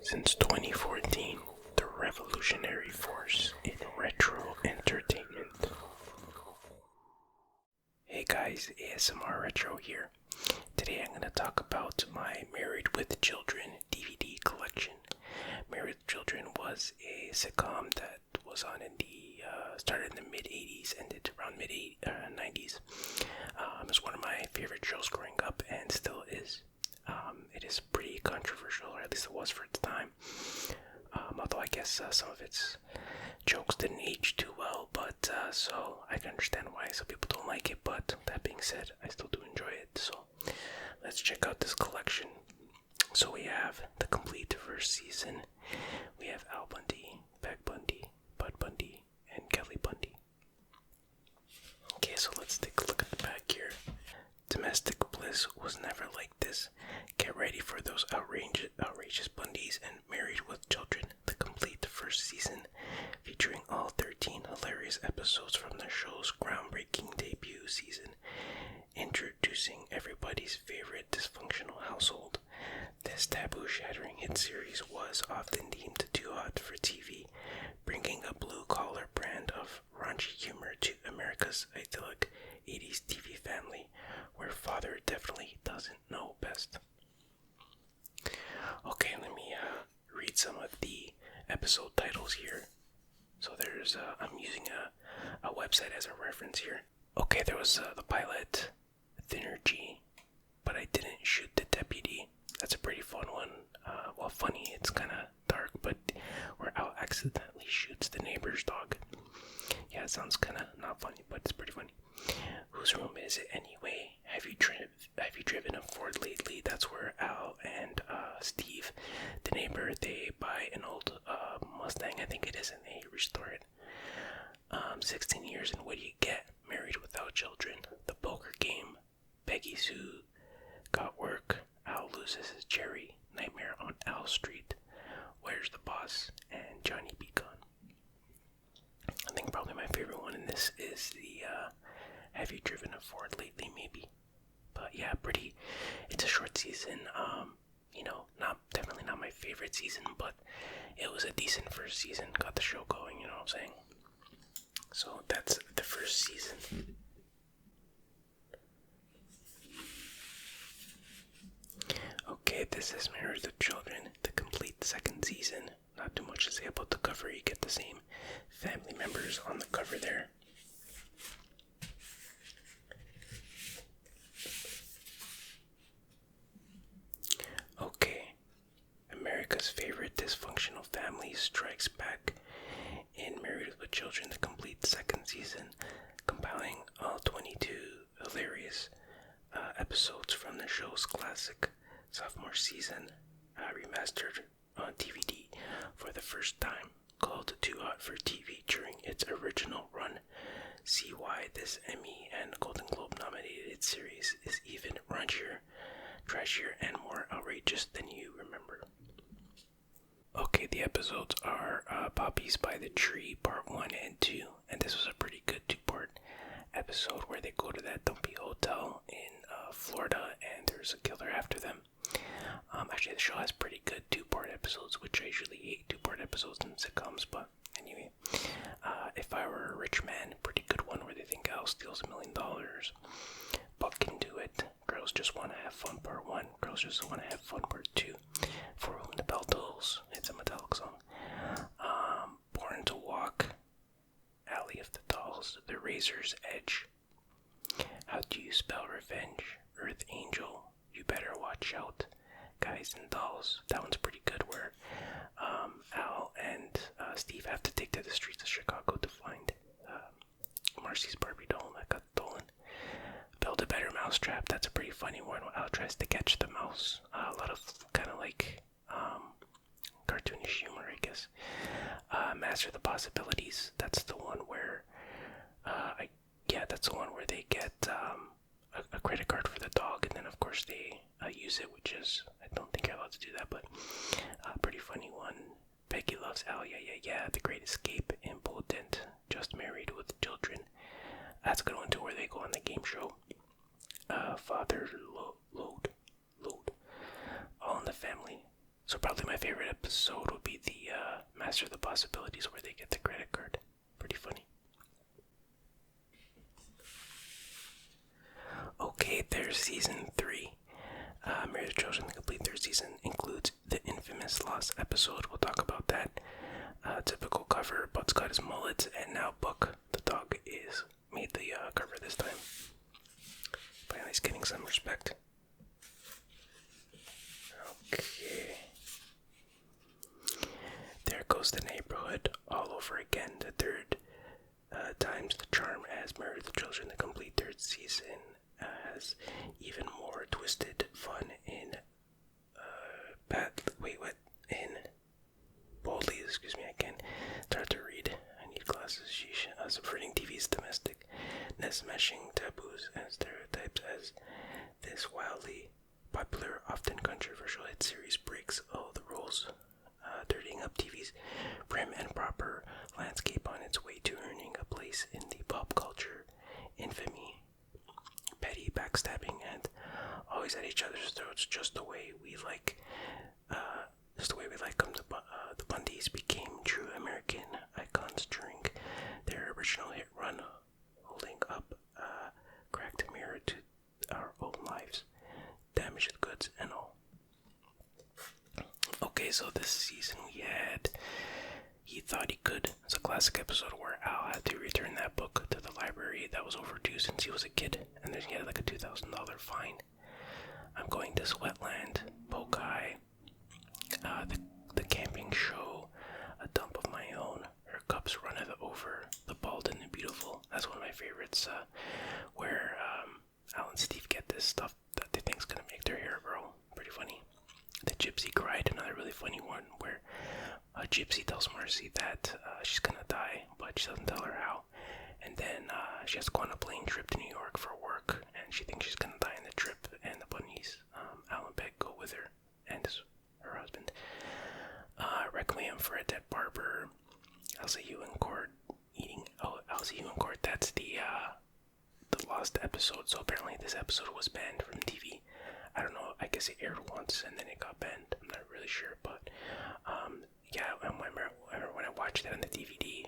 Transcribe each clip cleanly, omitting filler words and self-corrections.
Since 2014, the revolutionary force in retro entertainment. Hey guys, ASMR Retro here. Today I'm going to talk about my Married with Children DVD collection. Married with Children was a sitcom that was on in the started in the mid 80s, ended around mid 90s. It's one of my favorite shows growing up and still is. It is pretty controversial, or at least it was for its time. Although I guess some of its jokes didn't age too well, but so I can understand why some people don't like it. But that being said, I still do enjoy it. So let's check out this collection. So we have the complete first season. We have Al Bundy, Peg Bundy, Bud Bundy, and Kelly Bundy. Okay, so let's take a look at the back here. Domestic bliss was never like this. Get ready for those outrageous Bundys and Married with Children, the complete first season, featuring all 13 hilarious episodes from the show's groundbreaking debut season, introducing everybody's favorite dysfunctional household. This taboo-shattering hit series was often deemed too hot for TV, bringing a blue-collar brand of raunchy humor to America's idyllic 80s TV family, where father definitely doesn't know best. Okay, let me read some of the episode titles here. So there's, I'm using a website as a reference here. Okay, there was the pilot, Thinner G, but I didn't shoot the deputy. That's a pretty fun one. Well, funny, it's kind of dark, but where Al accidentally shoots the neighbor's dog. Yeah, it sounds kind of not funny, but it's pretty funny. Whose room is it anyway? Have you driven a Ford lately? That's where Al and Steve, the neighbor, they buy an old Mustang, I think it is, and they restore it. 16 years, and what do you get? Married without children. The poker game. Peggy Sue got work. Al loses his cherry. Nightmare on Al Street. Where's the boss? And Johnny Be Gone. I think probably my favorite one in this is the Have you driven a Ford lately? Maybe. But yeah, it's a short season. Definitely not my favorite season, but it was a decent first season. Got the show going, you know what I'm saying? So that's the first season. Okay, this is Married with Children, the complete second season. Not too much to say about the cover. You get the same family members on the cover there. Okay, America's favorite dysfunctional family strikes back in Married with Children, the complete second season, compiling all 22 hilarious episodes from the show's classic sophomore season, remastered on DVD for the first time, called Too Hot for TV during its original run. See why this Emmy and Golden Globe nominated series is even raunchier, trashier, and more outrageous than you remember. Okay, the episodes are Poppies by the Tree Part 1 and 2, and this was a pretty good two-part episode where they go to that dumpy hotel in Florida and there's a killer after them. Actually, the show has pretty good two-part episodes, which I usually hate two-part episodes in sitcoms, but anyway. If I Were a Rich Man, pretty good one where they think Al steals $1 million. Buck Can Do It, Girls Just Want to Have Fun Part 1, Girls Just Want to Have Fun Part 2, For Whom the Bell Tolls, it's a Metallic song. Born to Walk, Alley of the Dolls, The Razor's Edge, How Do You Spell Revenge, Earth Angel, You Better Watch Out, Guys and Dolls. That one's pretty good, where Al and Steve have to take to the streets of Chicago to find Marcy's Barbie doll that got stolen. Build a Better Mousetrap. That's a pretty funny one where Al tries to catch the mouse. A lot of kind of like cartoonish humor, I guess. Master the Possibilities. That's the one where they get a credit card for the dog, and then of course they use it, which is, I don't think you're allowed to do that, but pretty funny one. Peggy Loves Al, yeah, The Great Escape, Impotent, Just Married with Children. That's a good one too, where they go on the game show. Father Load, All in the Family. So probably my favorite episode would be the Master of the Possibilities, where they get the credit card. Pretty funny. Okay, there's season 3. Married with Children, the complete third season, includes the infamous Lost episode. We'll talk about that. Typical cover, Bud's got his mullet, and now Buck, the dog, is made the cover this time. Finally, he's getting some respect. Okay. There goes the neighborhood all over again. The third time's the charm, as Married with Children, the complete third season, has even more twisted fun in boldly, excuse me, I can't start to read. I need glasses, sheesh. Subverting TV's domestic nest-meshing taboos and stereotypes as this wildly popular, often controversial hit series breaks all the rules, dirtying up TV's prim and proper landscape on its way to earning a place in the pop culture infamy. Petty backstabbing and always at each other's throats, just the way we like them. The Bundys became true American icons during their original hit run, holding up a cracked mirror to our own lives, damaged goods and all. Okay, so this season we had He Thought He Could. It's a classic episode where Al had to return that book to the library that was overdue since he was a kid, and then he had like a $2,000 fine. I'm Going to Sweatland, Pokai, the camping show, A Dump of My Own, Her Cups Runneth Over, The Bald and the Beautiful. That's one of my favorites, where Al and Steve get this stuff that they think's gonna make their hair grow. Pretty funny. The Gypsy Cried, another really funny one, where Gypsy tells Marcy that she's gonna die, but she doesn't tell her how. And then she has to go on a plane trip to New York for work, and she thinks she's gonna die on the trip, and the bunnies, Al and Peg, go with her, and her husband. Requiem for a Dead Barber, Elsa You in Court, that's the Lost episode, so apparently this episode was banned from TV. I don't know, I guess it aired once and then it got banned, I'm not really sure, but yeah, I remember when I watched it on the DVD,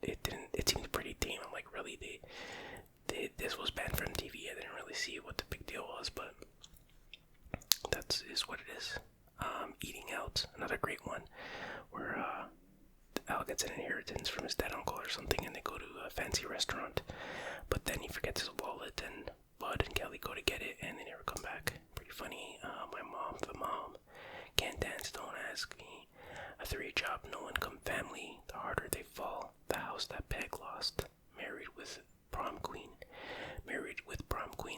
it seemed pretty tame. I'm like, really, this was banned from TV. I didn't really see what the big deal was, but that is what it is. Eating Out, another great one, where Al gets an inheritance from his dead uncle or something, and they go to a fancy restaurant, but then he forgets his wallet, and Bud and Kelly go to get it, and they never come back. Pretty funny. The mom, Can't Dance, Don't Ask Me, A 3-Job, No Income Family, The Harder They Fall, The House That Peg Lost, Married with Prom Queen,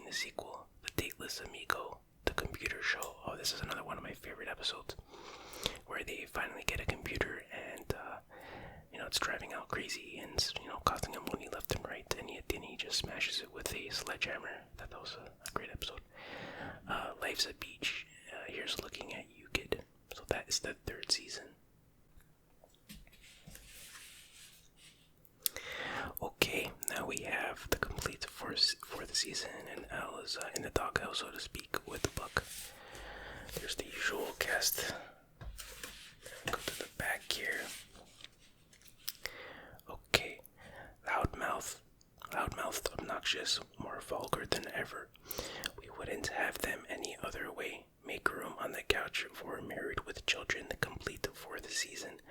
the sequel, The Dateless Amigo, The Computer Show. Oh, this is another one of my favorite episodes, where they finally get a computer, and it's driving Al crazy, and costing him money left and right, and then he just smashes it with a sledgehammer. That was a great episode. Life's a Beach, Here's Looking at You, Kid. So that is the third season. Okay, now we have the complete fourth season, and Al is in the doghouse, so to speak, with the Buck. There's the usual cast. Go to the back here. Okay, loudmouthed, obnoxious, more vulgar than ever. We wouldn't have them any other way. Make room on the couch for Married with Children, the complete fourth season.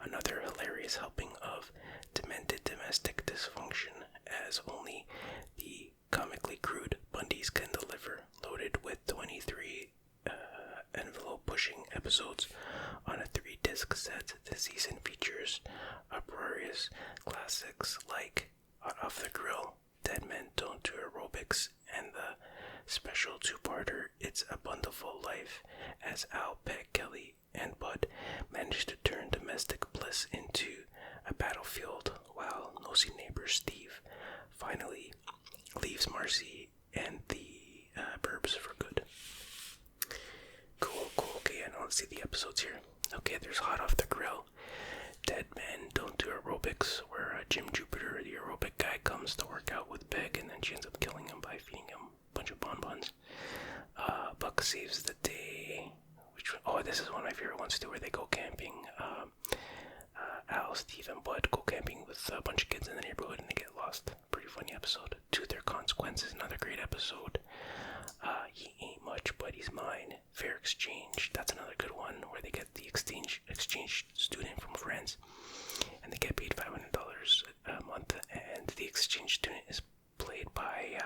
Another hilarious helping of demented domestic dysfunction, as only the comically crude Bundys can deliver, loaded with 23 envelope-pushing episodes on a 3-disc set. The season features uproarious classics like Hot Off the Grill, Dead Men Don't Do Aerobics, and the special 2-parter It's a Bundleful Life, as Al, Peg, Kelly, and Bud manage to turn domestic bliss into a battlefield, while nosy neighbor Steve finally leaves Marcy and the burbs for good. Cool. Okay, and let's see the episodes here. Okay, there's Hot Off the Grill, Dead Men Don't Do Aerobics, where Jim Jupiter, the aerobic guy, comes to work out with Peg, and then she ends up killing him by feeding him a bunch of bonbons. Buck Saves the Day, this is one of my favorite ones too, where they go camping. Al, Steve, and Bud go camping with a bunch of kids in the neighborhood and they get lost. Pretty funny episode. To Their Consequences, another great episode. He Ain't Much, but He's Mine. Fair Exchange, that's another good one, where they get the exchange student from France and they get paid $500 a month, and the exchange student is played by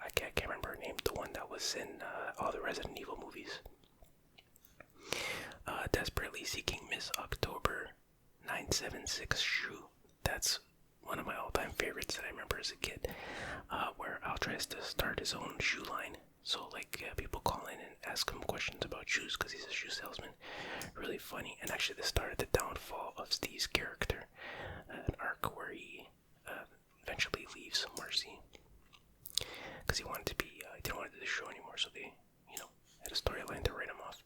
I can't remember her name, the one that was in all the Resident Evil movies. Desperately Seeking Miss October, 976 Shoe. That's one of my all-time favorites that I remember as a kid, where Al tries to start his own shoe line. So, people call in and ask him questions about shoes because he's a shoe salesman. Really funny. And actually, this started the downfall of Steve's character, an arc where he eventually leaves Marcy because he wanted to be, he didn't want to do the show anymore, so they, had a storyline to write him off.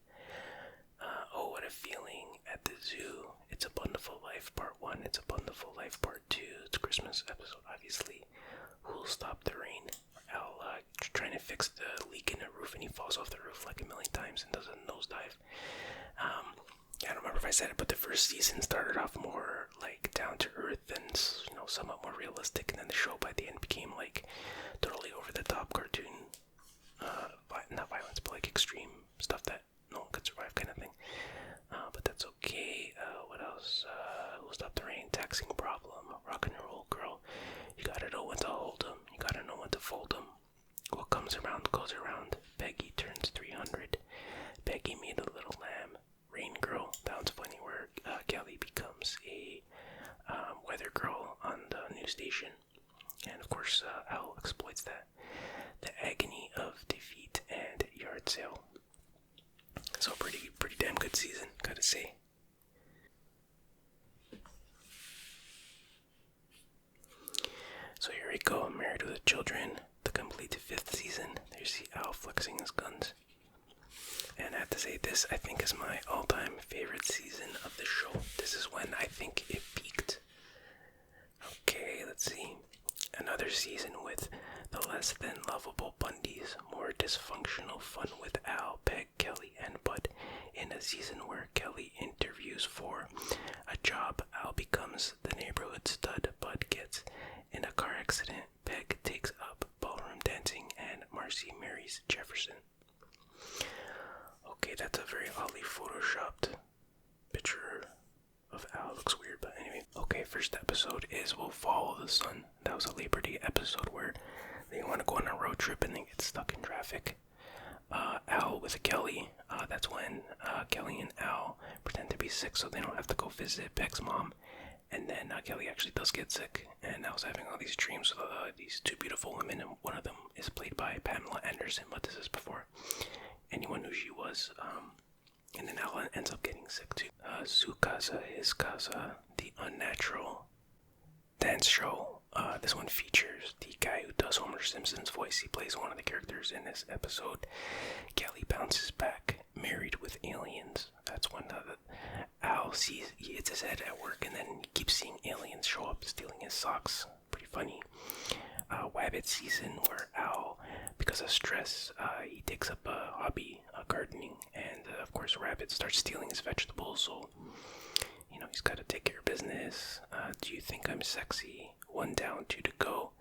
Oh, What a Feeling at the Zoo. It's a Wonderful Life Part 1. It's a Wonderful Life Part 2. It's a Christmas episode, obviously. Who'll Stop the Rain? Al trying to fix the leak in the roof, and he falls off the roof like a million times and does a nosedive. I don't remember if I said it, but the first season started off more down to earth and somewhat more realistic, and then the show by the end became totally over the top cartoon, not violence, but extreme stuff that no one could survive kind of thing. But that's okay. What else? Who'll Stop the Rain? Taxing Problem. Rock and Roll Girl. You gotta know when to hold 'em. You gotta know when to fold 'em. What comes around goes around. Peggy turns 300. Peggy Made a Little Lamb. Rain Girl. That one's funny, where Kelly becomes a weather girl on the news station, and of course Al exploits that. The Agony of Defeat and Yard Sale. So pretty damn good season, gotta say. So here we go, Married with Children, the complete 5th season. There you see Al flexing his guns. And I have to say, this I think is my all-time favorite season of the show. This is when I think it peaked. Okay, let's see. Another season with the less than lovable Bundys, more dysfunctional fun with Al, Peg, Kelly, and Bud. In a season where Kelly interviews for a job, Al becomes the neighborhood stud, Bud gets in a car accident, Peg takes up ballroom dancing, and Marcy marries Jefferson. Okay, that's a very oddly photoshopped picture of Al. Looks weird, but anyway. Okay, first episode is We'll Follow the Sun. That was a Labor Day episode where they want to go on a road trip and they get stuck in traffic. Al with Kelly. That's when Kelly and Al pretend to be sick so they don't have to go visit Peg's mom. And then Kelly actually does get sick, and Al's having all these dreams with these two beautiful women, and one of them is played by Pamela Anderson, but this is before anyone knew she was. And then Al ends up getting sick too. Su Casa, His Casa, the Unnatural dance show. This one features the guy who does Homer Simpson's voice. He plays one of the characters in this episode. Kelly bounces back, Married with Aliens. That's when Al sees, he hits his head at work, and then he keeps seeing aliens show up stealing his socks. Pretty funny. Wabbit season, where Al, because of stress, he takes up a hobby, gardening, and of course Rabbit starts stealing his vegetables, so he's got to take care of business. Do You Think I'm Sexy? One Down, Two to Go,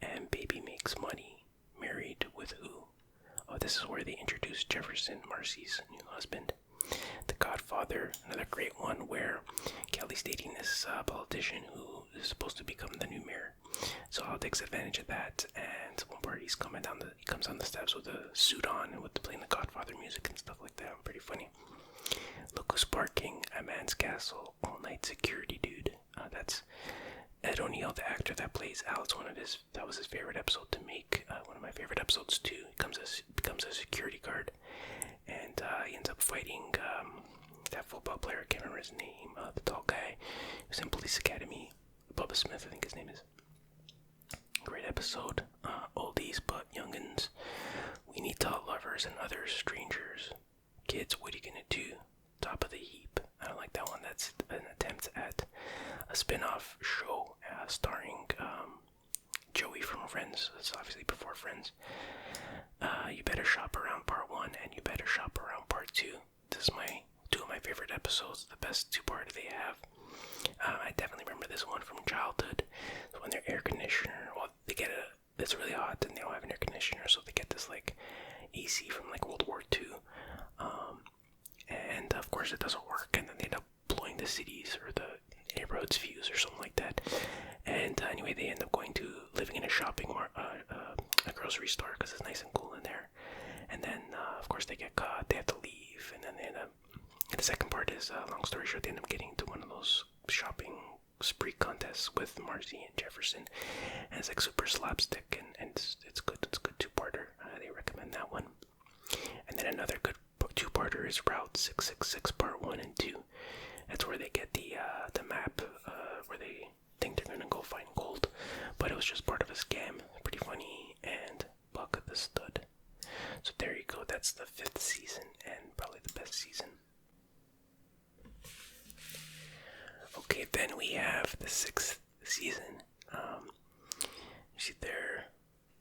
and Baby Makes Money. Married with Who? Oh, this is where they introduce Jefferson, Marcy's new husband. The Godfather, another great one where Kelly's dating this politician who is supposed to become the new mayor. So Al takes advantage of that, and one part he comes down the steps with a suit on and with playing the Godfather music and stuff like that. Pretty funny. Look Who's Barking, A Man's Castle, All Night Security Dude. That's Ed O'Neill, the actor that plays Al. That was his favorite episode to make. One of my favorite episodes too. He becomes a security guard, and he ends up fighting that football player. I can't remember his name. The tall guy who's in Police Academy. Bubba Smith, I think his name is. Great episode. Oldies but youngins. We Need Tall Lovers and Other Strangers. Kids, What Are You Gonna Do? Top of the Heap. I don't like that one. That's an attempt at a spin-off show starring Joey from Friends. It's obviously before Friends. You Better Shop Around Part 1 and You Better Shop Around Part 2. This is two of my favorite episodes, the best two-parter they have. I definitely remember this one from childhood. When their air conditioner, well, it's really hot and they don't have an air conditioner, so they get this like AC from like World War II. And of course it doesn't work, and then they end up blowing the cities or the neighborhood's fuse or something like that. And anyway, they end up living in a shopping mart, a grocery store, because it's nice and cool in there. And then of course they get caught, they have to leave, and then they end up. The second part is, long story short, they end up getting into one of those shopping spree contests with Marcy and Jefferson, and it's like super slapstick, and it's good. It's a good two-parter. They recommend that one. And then another good two-parter is Route 666 Part 1 and 2. That's where they get the map where they think they're gonna go find gold, but it was just part of a scam. Pretty funny, and Buck the Stud. So there you go. That's the 5th season, and probably the best season. Okay, then we have the 6th season. You see there,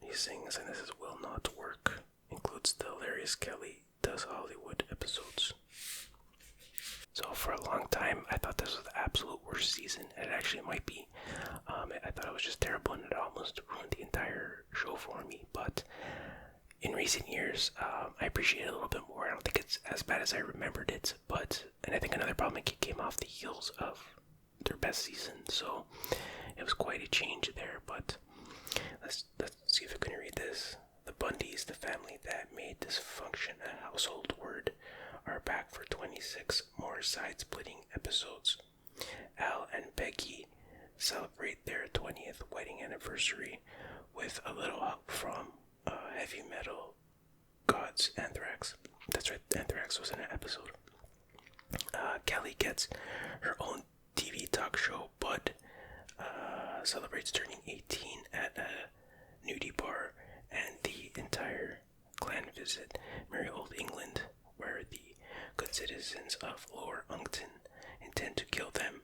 he sings, and this is Will Not Work. Includes the hilarious Kelly Does Hollywood episodes. So for a long time, I thought this was the absolute worst season, and it actually might be. I thought it was just terrible, and it almost ruined the entire show for me. But in recent years, I appreciate it a little bit more. I don't think it's as bad as I remembered it, and I think another problem, it came off the heels of their best season, so it was quite a change there. But let's see if I can read this. The Bundys, the family that made dysfunction a household word, are back for 26 more side-splitting episodes. Al and Peggy celebrate their 20th wedding anniversary with a little help from heavy metal gods Anthrax. That's right, Anthrax was in an episode. Kelly gets her own TV talk show, but celebrates turning 18 at a nudie bar, and the entire clan visit merry old England, where the good citizens of Lower Uncton intend to kill them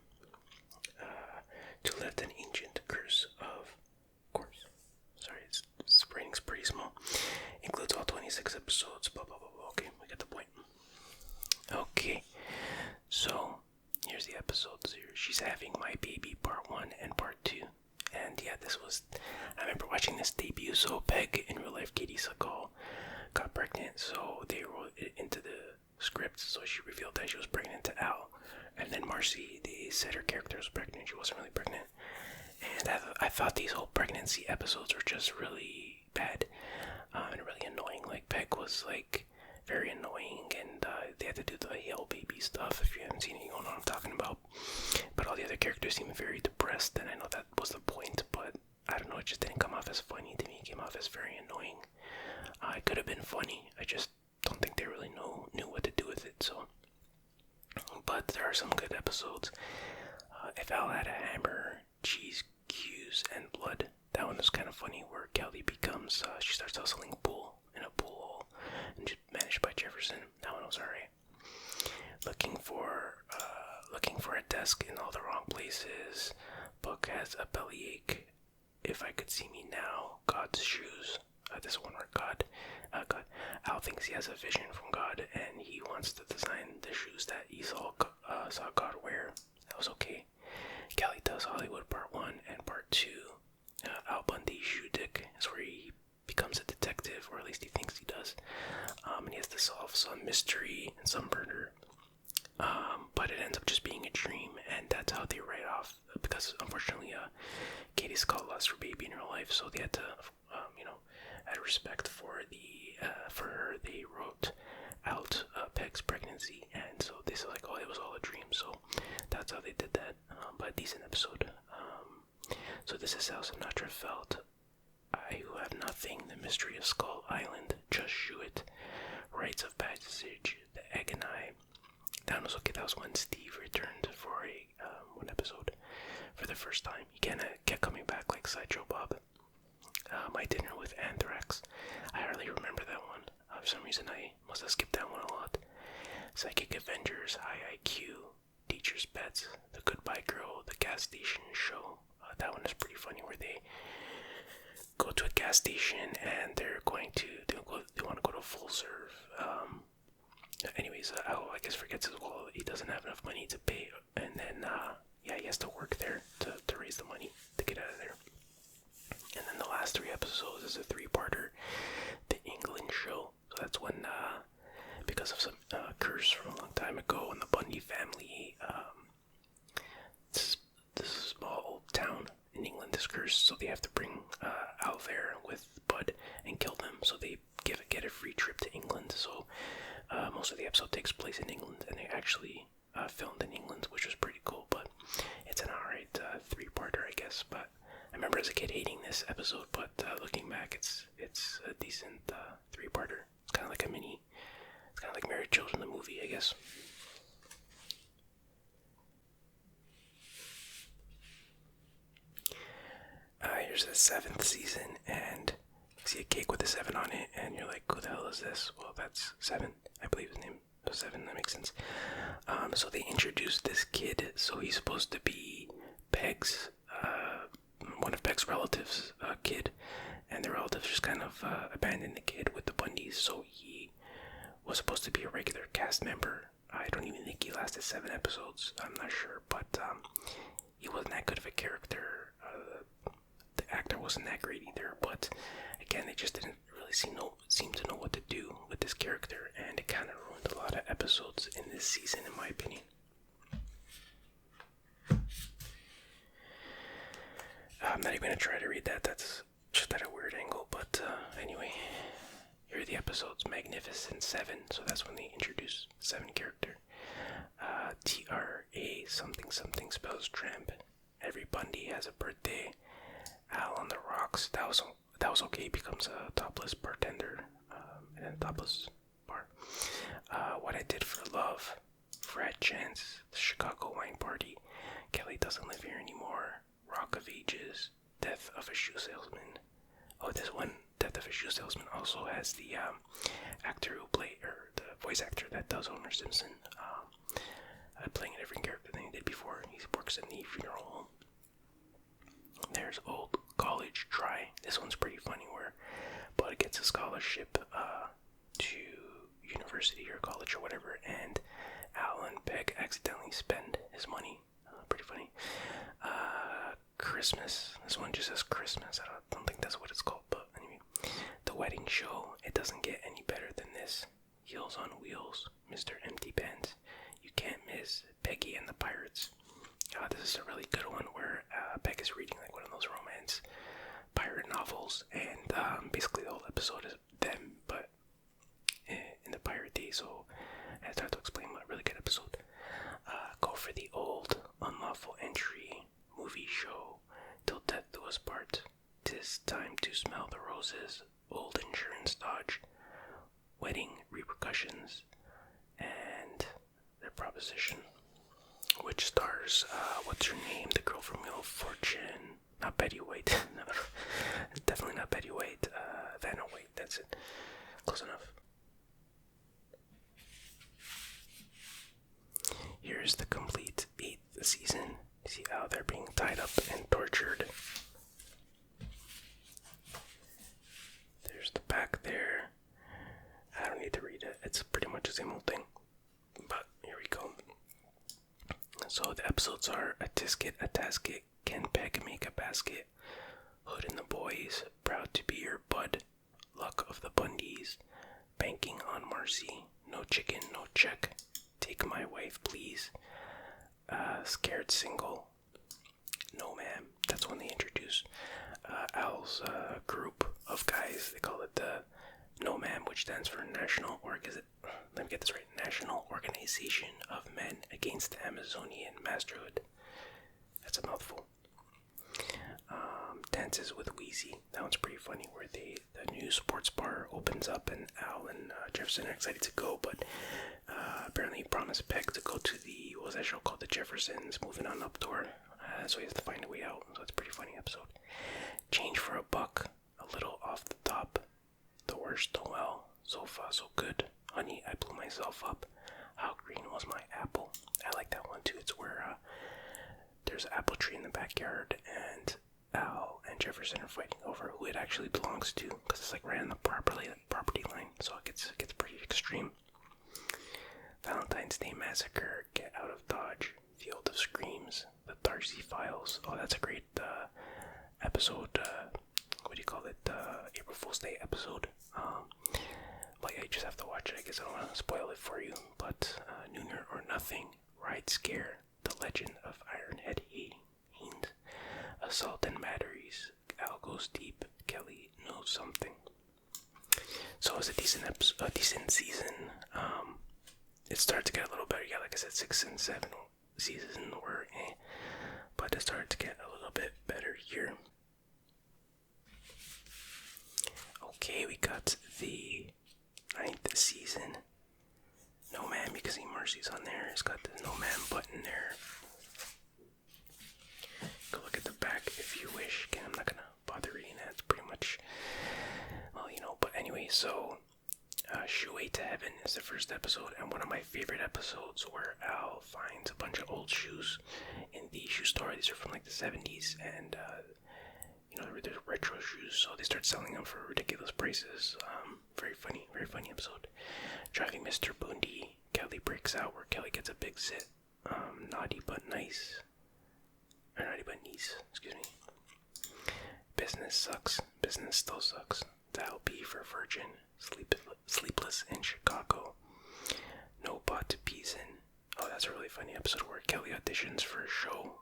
to lift an ancient curse of course. Sorry, this rating's pretty small. Includes all 26 episodes, blah blah blah blah. Okay, we get the point. Okay, so here's the episodes here. She's Having My Baby Part 1 and Part 2. And yeah, I remember watching this debut. So Peg, in real life, Katie Sagal, got pregnant, so they wrote it into the script, so she revealed that she was pregnant to Al. And then Marcy, they said her character was pregnant. She wasn't really pregnant. And I thought these whole pregnancy episodes were just really bad and really annoying. Like, Peg was like very annoying, and they had to do the Hail Baby stuff. If you haven't seen it, you don't know what I'm talking about. But all the other characters seemed very depressed, and I know that was the point, but I don't know, it just didn't come off as funny to me. It came off as very annoying. It could have been funny. I just don't think they really knew what to do with it. So, but there are some good episodes. If Al Had a Hammer, Cheese, Cues, and Blood. That one was kind of funny, where Kelly becomes, she starts hustling pool in a pool hall, and managed by Jefferson. That one was alright. Looking for a desk in all the wrong places. Buck has a bellyache. If I Could See Me Now. God's Shoes. This one where God. Al thinks he has a vision from God, and he wants to design the shoes that he saw God wear. That was okay. Kelly Does Hollywood Part 1 and Part 2. Al Bundy Shoe Dick is where he becomes a detective, or at least he thinks he does. And he has to solve some mystery and some murder. But it ends up just being a dream, and that's how they write off, because unfortunately Katie Scott lost her baby in real life, so they had to out of respect for her, they wrote out Peg's pregnancy, and so they said, like, oh, it was all a dream. So that's how they did that. But a decent episode. So this is how Sinatra felt. I Who Have Nothing, The Mystery of Skull Island, Just Shoot It, Rites of Passage, The Egg and I. That was okay. That was when Steve returned for one episode for the first time. He kind of kept coming back like Sideshow Bob. My Dinner with Anthrax. I hardly remember that one. For some reason, I must have skipped that one a lot. Psychic Avengers, High IQ, Teacher's Pets, The Goodbye Girl, The Gas Station Show. That one is pretty funny, where they go to a gas station and they want to go to full serve. Anyways, I guess forgets as well he doesn't have enough money to pay, and then he has to work there to raise the money to get out of there. And then the last 3 episodes is a 3-parter, the England show. So that's when, because of some curse from a long time ago in the Bundy family, this small old town in England is cursed, so they have to bring Al there with Bud and kill them. So they get a free trip to England. So most of the episode takes place in England, and they actually filmed in England, which was pretty cool. But it's an alright 3-parter, I guess. But I remember as a kid hating this episode, but looking back, it's a decent 3-parter. It's kind of like it's kind of like Married Children, the movie, I guess. Here's the 7th season, and you see a cake with a 7 on it, and you're like, who the hell is this? Well, that's 7. I believe his name was 7, that makes sense. So they introduced this kid, so he's supposed to be Peg's, one of Peg's relatives' kid, and the relatives just kind of abandoned the kid with the Bundys, so he was supposed to be a regular cast member. I don't even think he lasted 7 episodes, I'm not sure, but he wasn't that good of a character. The actor wasn't that great either, but again, they just didn't really seem to know what to do with this character, and it kind of ruined a lot of episodes in this season, in my opinion. I'm not even going to try to read that, that's just at a weird angle, but anyway, here are the episodes. Magnificent 7, so that's when they introduce 7 character. TRA something something spells tramp. Every Bundy has a birthday. Al on the rocks. That was okay. He becomes a topless bartender in a topless bar. What I Did for Love. Frat Chance. The Chicago Wine Party. Kelly Doesn't Live Here Anymore. Rock of Ages. Death of a Shoe Salesman. Oh, this one, Death of a Shoe Salesman, also has the the voice actor that does Homer Simpson, playing a different character than he did before. He works in the funeral home. There's Old College Try. This one's pretty funny, where Bud gets a scholarship to university or college or whatever, and Al and Peg accidentally spend his money. Pretty funny. Christmas. This one just says Christmas. I don't think that's what it's called, but anyway. The Wedding Show. It doesn't get any better than this. Heels on Wheels. Mr. Empty Pants. You Can't Miss. Peggy and the Pirates. This is a really good one where Peg is reading like one of those romance pirate novels, and basically the whole episode is them, but in the pirate days, so I tried to explain what a really good episode. Go for the Old Unlawful Entry movie show. Till Death Do Us Part. 'Tis Time to Smell the Roses. Old Insurance Dodge. Wedding Repercussions. And Their Proposition, which stars, what's her name? The girl from Wheel of Fortune. Not Betty White. No, definitely not Betty White. Vanna White, that's it. Close enough. Here's the complete 8th season. You see how they're being tied up and tortured. There's the back there. I don't need to read it. It's pretty much the same old thing. But here we go. So the episodes are A Tisket, A Tasket, Can Peg Make a Basket, Hood and the Boys, Proud to Be Your Bud, Luck of the Bundys, Banking on Marcy, No Chicken, No Check, Take My Wife Please, Scared Single, No Ma'am. That's when they introduce Al's group of guys. They call it the No Ma'am, which stands for National Organization of Men Against Amazonian Masterhood. That's a mouthful. Dances with Wheezy. That one's pretty funny, where the new sports bar opens up and Al and Jefferson are excited to go, but apparently he promised Peg to go to the, what was that show called? The Jeffersons Moving On Up tour. So he has to find a way out. So it's a pretty funny episode. Change for a Buck. A Little Off the Top. The Worst Noel. So Far So Good. Honey, I Blew Myself Up. How Green Was My Apple. I like that one too. It's where there's an apple tree in the backyard, and Al and Jefferson are fighting over who it actually belongs to, because it's like right on the property line, so it gets pretty extreme. Valentine's Day Massacre, Get Out of Dodge, Field of Screams, The D'Arcy Files. Oh, that's a great episode. What do you call it? April Fool's Day episode. But yeah, you just have to watch it. I guess I don't want to spoil it for you. But Nooner or Nothing, Ride Scare, The Legend of Ironhead Haynes, Assault and Marries, Al Goes Deep, Kelly Knows Something. So it was a decent season. It started to get a little better. Yeah, like I said, 6 and 7 seasons were but it started to get a little bit better here. Okay, we got the 9th season. No Man, because Marcy's on there. It's got the No Man button there. Go look at the back if you wish. Again, I'm not gonna bother reading that. It's pretty much, well, but anyway, so Shoe to Heaven is the first episode, and one of my favorite episodes where Al finds a bunch of old shoes in the shoe store. These are from like the 70s, and there's retro shoes, so they start selling them for ridiculous prices. Very funny episode. Driving Mr. Bundy, Kelly breaks out, where Kelly gets a big zit. Naughty but nice. Or naughty but nice, excuse me. Business Sucks, Business Still Sucks. Dial B for Virgin, Sleepless in Chicago. No Bot to Peas In. Oh, that's a really funny episode where Kelly auditions for a show.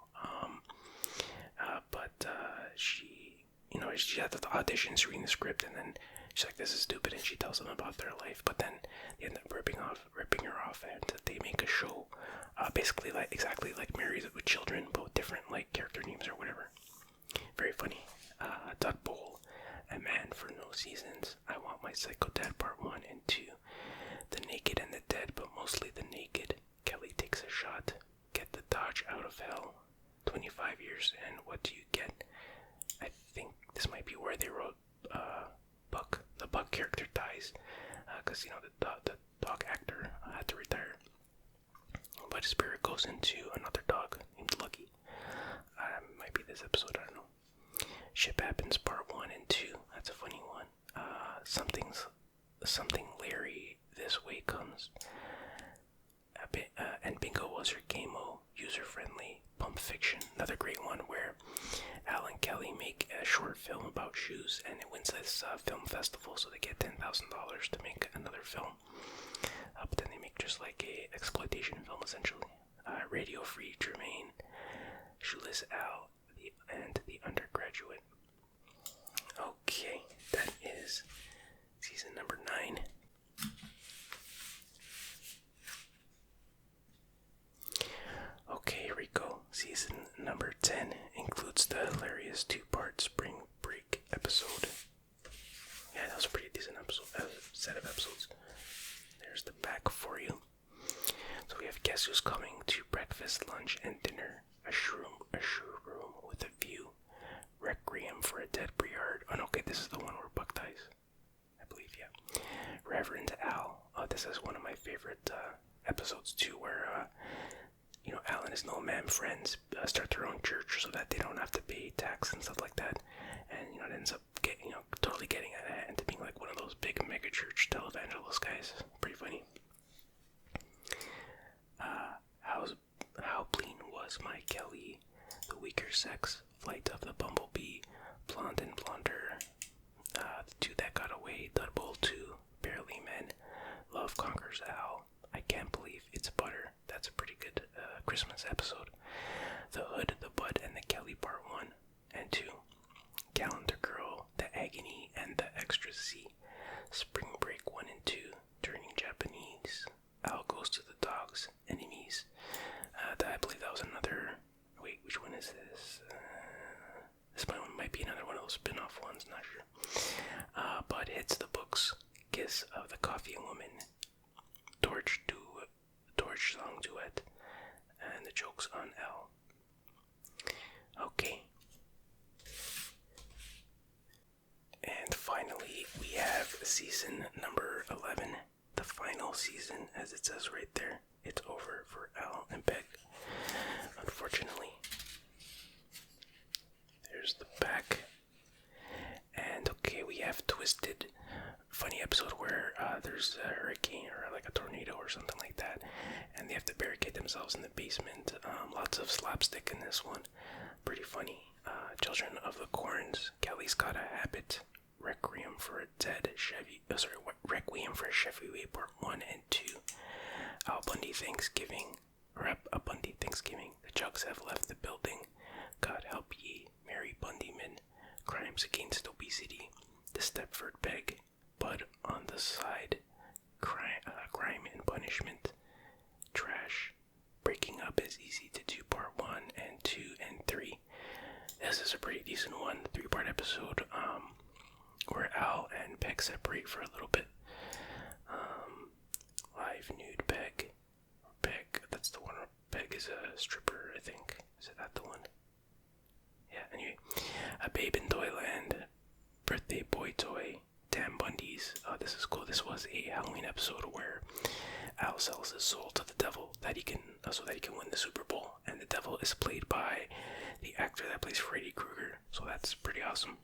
But she had the auditions, reading the script, and then she's like, this is stupid, and she tells them about their life, but then they end up ripping her off, and they make a show, basically exactly like Marries with Children, but with different like character names or whatever. Very funny. Dud Bowl, A Man for No Seasons, I Want My Psycho Dad Part 1 and 2, The Naked and the Dead, but mostly the naked, Kelly Takes a Shot, Get the Dodge Out of Hell, 25 Years, and What Do You Get? I think this might be where they wrote Buck. The Buck character dies, because the dog actor had to retire, but his spirit goes into another dog named Lucky. Might be this episode, I don't know. Ship Happens Part 1 and 2, that's a funny one. Something Larry, This Way Comes. And Bingo Was Her Game-O, User Friendly, Pump Fiction, another great one where Al and Kelly make a short film about shoes, and it wins this film festival, so they get $10,000 to make another film. But then they make just like a exploitation film, essentially. Radio Free Jermaine, Shoeless Al, and The Undergraduate. Okay, that is season number 9. Okay, here we go. Season number 10 includes the hilarious 2-part Spring Break episode. Yeah, that was a pretty decent set of episodes. There's the back for you. So we have Guess Who's Coming to Breakfast, Lunch, and Dinner. A shroom room with a view. Requiem for a Dead Briard. Oh, no, okay, this is the one where Buck dies. I believe, yeah. Reverend Al. Oh, this is one of my favorite episodes, too, where Al and his No Man friends start their own church so that they don't have to pay tax and stuff like that. And, it ends up totally getting out of hand to being like one of those big mega church televangelist guys. Pretty funny. How Clean Was My Kelly? The Weaker Sex, Flight of the Bumblebee, Blonde and Blonder, The Two That Got Away, Dud Bowl 2, Barely Men, Love Conquers Al, I Can't Believe It's Butter. That's a pretty good Christmas episode. The Hood, the Bud, and the Kelly Part 1 and 2. Calendar Girl, The Agony, and the Extra C. Spring Break 1 and 2. Turning Japanese. Al Goes to the Dogs. Enemies. I believe that was another... Wait, which one is this? This might be another one of those spin-off ones, not sure. Bud Hits the Books. Kiss of the Coffee Woman. Torch Song Duet. And the Jokes on L. Okay. And finally, we have season number 11. The final season, as it says right there. It's over for Al and Peg. Unfortunately. There's the back. themselves in the basement. Lots of slapstick in this one. Pretty funny. Children of the Corns, Kelly's Got a Habit, Requiem for a Chevy Part 1 and 2. Bundy Thanksgiving, a Bundy Thanksgiving, the Jugs Have Left the Building, God Help Ye, Mary Bundyman, Crimes Against Obesity, The Stepford Peg, Bud on the Side, Crime and Punishment, Trash, Breaking Up Is Easy to Do Part 1 and 2 and 3. This is a pretty decent one, 3-part episode, where Al and Peg separate for a little bit. Live Nude Peg, that's the one where Peg is a stripper, I think. Is that the one? Yeah, anyway. A Babe in Toyland, Birthday Boy Toy, Damn Bundys. This is cool. This was a Halloween episode where Al sells his soul to the devil so that he can win the Super Bowl, and the devil is played by the actor that plays Freddy Krueger, so that's pretty awesome.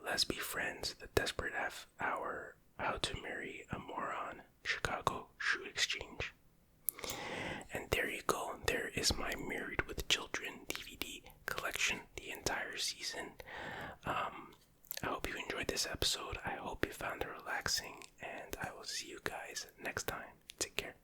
Let's Be Friends, The Desperate Half Hour, How to Marry a Moron, Chicago Shoe Exchange. And there you go. There is my Married with Children DVD collection, the entire season. I hope you enjoyed this episode. I hope you found it relaxing, and I will see you guys next time. Take care.